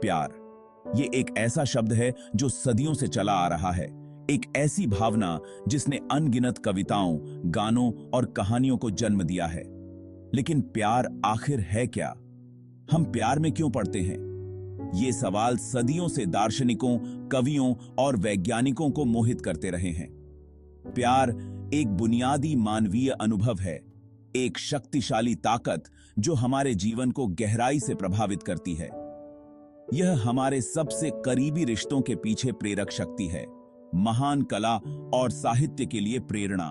प्यार, ये एक ऐसा शब्द है जो सदियों से चला आ रहा है। एक ऐसी भावना जिसने अनगिनत कविताओं, गानों और कहानियों को जन्म दिया है। लेकिन प्यार आखिर है क्या? हम प्यार में क्यों पड़ते हैं? ये सवाल सदियों से दार्शनिकों, कवियों और वैज्ञानिकों को मोहित करते रहे हैं। प्यार एक बुनियादी मानवीय अनुभव है, एक शक्तिशाली ताकत जो हमारे जीवन को गहराई से प्रभावित करती है। यह हमारे सबसे करीबी रिश्तों के पीछे प्रेरक शक्ति है, महान कला और साहित्य के लिए प्रेरणा,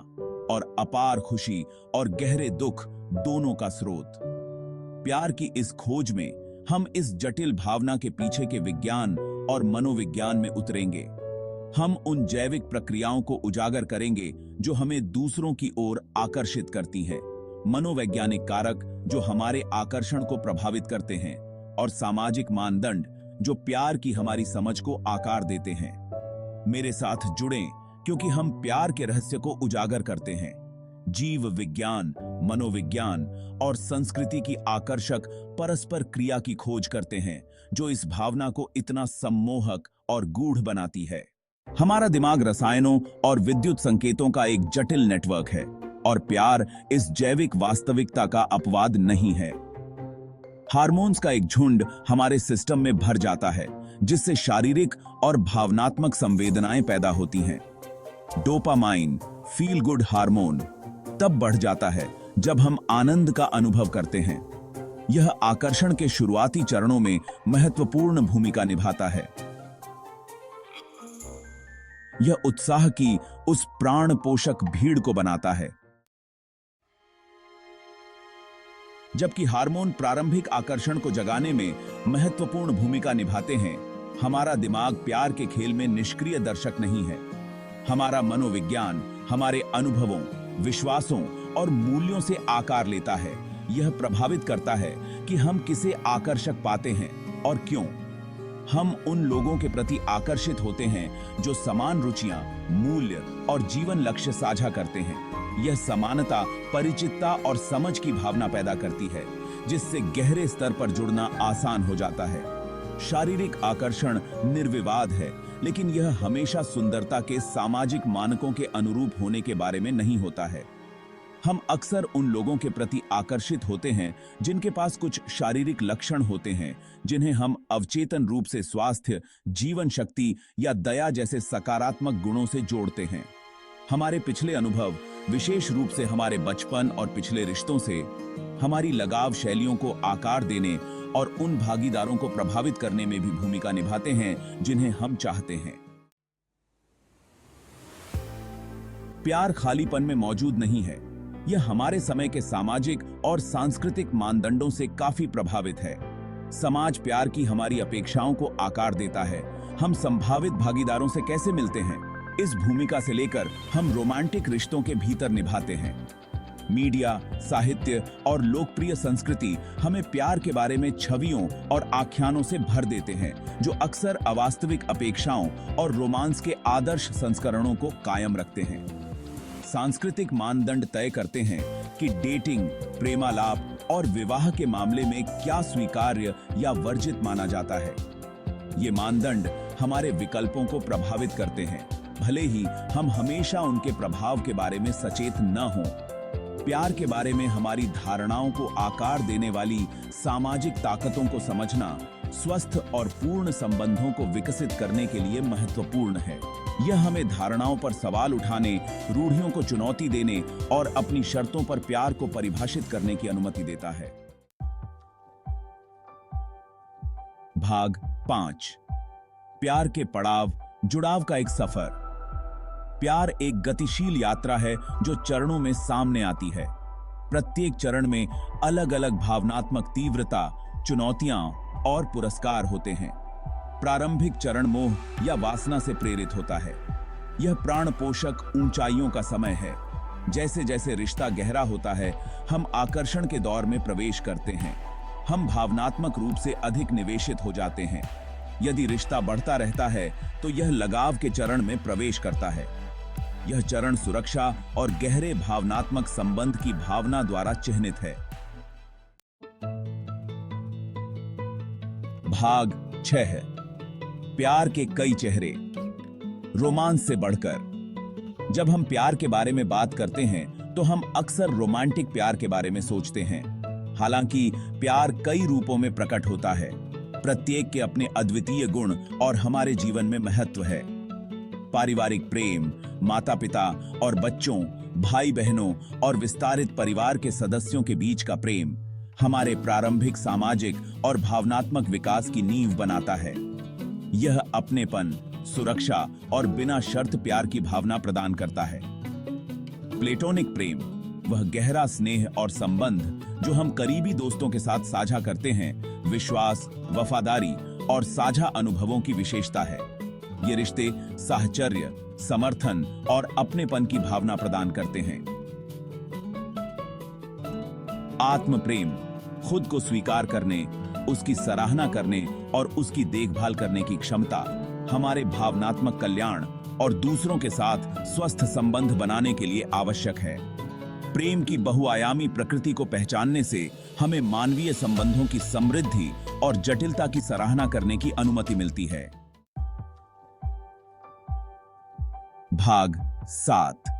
और अपार खुशी और गहरे दुख दोनों का स्रोत। प्यार की इस खोज में हम इस जटिल भावना के पीछे के विज्ञान और मनोविज्ञान में उतरेंगे। हम उन जैविक प्रक्रियाओं को उजागर करेंगे जो हमें दूसरों की ओर आकर्षित करती हैं, मनोवैज्ञानिक कारक जो हमारे आकर्षण को प्रभावित करते हैं, और सामाजिक मानदंड जो प्यार की हमारी समझ को आकार देते हैं। मेरे साथ जुड़ें, क्योंकि हम प्यार के रहस्य को उजागर करते हैं। जीव विज्ञान, मनोविज्ञान और संस्कृति की आकर्षक परस्पर क्रिया की खोज करते हैं, जो इस भावना को इतना सम्मोहक और गूढ़ बनाती है। हमारा दिमाग रसायनों और विद्युत संकेतों का एक जटिल नेटवर्क है, और प्यार इस जैविक वास्तविकता का अपवाद नहीं है। हार्मोन्स का एक झुंड हमारे सिस्टम में भर जाता है, जिससे शारीरिक और भावनात्मक संवेदनाएं पैदा होती हैं। डोपामाइन, फील गुड हार्मोन, तब बढ़ जाता है जब हम आनंद का अनुभव करते हैं। यह आकर्षण के शुरुआती चरणों में महत्वपूर्ण भूमिका निभाता है। यह उत्साह की उस प्राण पोषक भीड़ को बनाता है। जबकि हार्मोन प्रारंभिक आकर्षण को जगाने में महत्वपूर्ण भूमिका निभाते हैं, हमारा दिमाग प्यार के खेल में निष्क्रिय दर्शक नहीं है। हमारा मनोविज्ञान हमारे अनुभवों, विश्वासों और मूल्यों से आकार लेता है। यह प्रभावित करता है कि हम किसे आकर्षक पाते हैं और क्यों। हम उन लोगों के प्रति आकर्षित होते हैं जो समान रुचियां, मूल्य और जीवन लक्ष्य साझा करते हैं। यह समानता परिचितता और समझ की भावना पैदा करती है, जिससे गहरे स्तर पर जुड़ना आसान हो जाता है। शारीरिक आकर्षण निर्विवाद है, लेकिन यह हमेशा सुंदरता के सामाजिक मानकों के अनुरूप होने के बारे में नहीं होता है। हम अक्सर उन लोगों के प्रति आकर्षित होते हैं जिनके पास कुछ शारीरिक लक्षण होते हैं, जिन्हें हम अवचेतन रूप से स्वास्थ्य, जीवन शक्ति या दया जैसे सकारात्मक गुणों से जोड़ते हैं। हमारे पिछले अनुभव, विशेष रूप से हमारे बचपन और पिछले रिश्तों से, हमारी लगाव शैलियों को आकार देने और उन भागीदारों को प्रभावित करने में भी भूमिका निभाते हैं जिन्हें हम चाहते हैं। प्यार खालीपन में मौजूद नहीं है। यह हमारे समय के सामाजिक और सांस्कृतिक मानदंडों से काफी प्रभावित है। समाज प्यार की हमारी अपेक्षाओं को आकार देता है। हम संभावित भागीदारों से कैसे मिलते हैं, इस भूमिका से लेकर हम रोमांटिक रिश्तों के भीतर निभाते हैं। मीडिया, साहित्य और लोकप्रिय संस्कृति हमें प्यार के बारे में छवियों और आख्यानों से भर देते हैं, जो अक्सर अवास्तविक अपेक्षाओं और रोमांस के आदर्श संस्करणों को कायम रखते हैं। सांस्कृतिक मानदंड तय करते हैं कि डेटिंग, प्रेमालाप और विवाह के मामले में क्या स्वीकार्य या वर्जित माना जाता है। ये मानदंड हमारे विकल्पों को प्रभावित करते हैं, भले ही हम हमेशा उनके प्रभाव के बारे में सचेत न हों। प्यार के बारे में हमारी धारणाओं को आकार देने वाली सामाजिक ताकतों को समझना स्वस्थ और पूर्ण संबंधों को विकसित करने के लिए महत्वपूर्ण है। यह हमें धारणाओं पर सवाल उठाने, रूढ़ियों को चुनौती देने और अपनी शर्तों पर प्यार को परिभाषित करने की अनुमति देता है। भाग 5, प्यार के पड़ाव, जुड़ाव का एक सफर। प्यार एक गतिशील यात्रा है जो चरणों में सामने आती है। प्रत्येक चरण में अलग अलग भावनात्मक तीव्रता, चुनौतियां और पुरस्कार होते हैं। प्रारंभिक चरण मोह या वासना से प्रेरित होता है। यह प्राण पोषक ऊंचाइयों का समय है। जैसे जैसे रिश्ता गहरा होता है, हम आकर्षण के दौर में प्रवेश करते हैं। हम भावनात्मक रूप से अधिक निवेशित हो जाते हैं। यदि रिश्ता बढ़ता रहता है तो यह लगाव के चरण में प्रवेश करता है। यह चरण सुरक्षा और गहरे भावनात्मक संबंध की भावना द्वारा चिह्नित है। भाग 6 है। प्यार के कई चेहरे। रोमांस से बढ़कर। जब हम प्यार के बारे में बात करते हैं तो हम अक्सर रोमांटिक प्यार के बारे में सोचते हैं। हालांकि प्यार कई रूपों में प्रकट होता है। प्रत्येक के अपने अद्वितीय गुण और हमारे जीवन में महत्व है। पारिवारिक प्रेम, माता पिता और बच्चों, भाई बहनों और विस्तारित परिवार के सदस्यों के बीच का प्रेम हमारे प्रारंभिक सामाजिक और भावनात्मक विकास की नींव बनाता है। यह अपनेपन, सुरक्षा और बिना शर्त प्यार की भावना प्रदान करता है। प्लेटोनिक प्रेम वह गहरा स्नेह और संबंध जो हम करीबी दोस्तों के साथ साझा करते हैं, विश्वास, वफादारी और साझा अनुभवों की विशेषता है। ये रिश्ते साहचर्य, समर्थन और अपनेपन की भावना प्रदान करते हैं। आत्म प्रेम खुद को स्वीकार करने, उसकी सराहना करने और उसकी देखभाल करने की क्षमता हमारे भावनात्मक कल्याण और दूसरों के साथ स्वस्थ संबंध बनाने के लिए आवश्यक है। प्रेम की बहुआयामी प्रकृति को पहचानने से हमें मानवीय संबंधों की समृद्धि और जटिलता की सराहना करने की अनुमति मिलती है। भाग 7।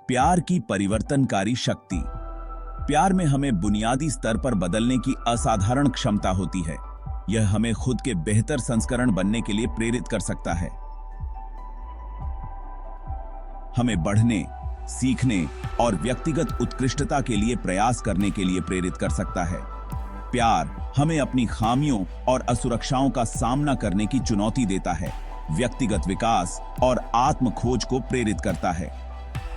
प्यार की परिवर्तनकारी शक्ति। प्यार में हमें बुनियादी स्तर पर बदलने की असाधारण क्षमता होती है। यह हमें खुद के बेहतर संस्करण बनने के लिए प्रेरित कर सकता है। हमें बढ़ने, सीखने और व्यक्तिगत उत्कृष्टता के लिए प्रयास करने के लिए प्रेरित कर सकता है। प्यार हमें अपनी खामियों और असुरक्षाओं का सामना करने की चुनौती देता है, व्यक्तिगत विकास और आत्म खोज को प्रेरित करता है।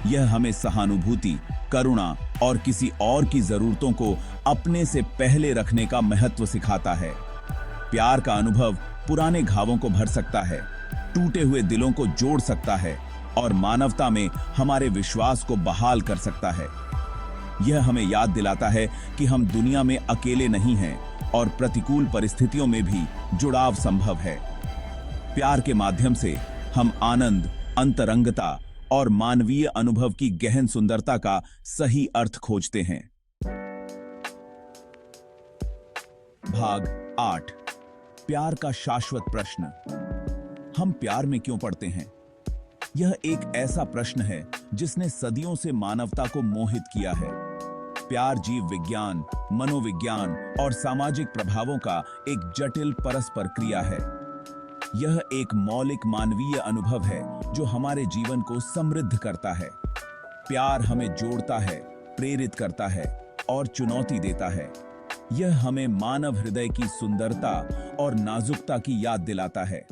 यह हमें सहानुभूति, करुणा और किसी और की जरूरतों को अपने से पहले रखने का महत्व सिखाता है। प्यार का अनुभव पुराने घावों को भर सकता है, टूटे हुए दिलों को जोड़ सकता है और मानवता में हमारे विश्वास को बहाल कर सकता है। यह हमें याद दिलाता है कि हम दुनिया में अकेले नहीं हैं और प्रतिकूल परिस्थितियों में भी जुड़ाव संभव है। प्यार के माध्यम से हम आनंद, अंतरंगता और मानवीय अनुभव की गहन सुंदरता का सही अर्थ खोजते हैं। भाग 8। प्यार का शाश्वत प्रश्न। हम प्यार में क्यों पड़ते हैं? यह एक ऐसा प्रश्न है जिसने सदियों से मानवता को मोहित किया है। प्यार जीव विज्ञान, मनोविज्ञान और सामाजिक प्रभावों का एक जटिल परस्पर क्रिया है। यह एक मौलिक मानवीय अनुभव है जो हमारे जीवन को समृद्ध करता है। प्यार हमें जोड़ता है, प्रेरित करता है और चुनौती देता है। यह हमें मानव हृदय की सुंदरता और नाजुकता की याद दिलाता है।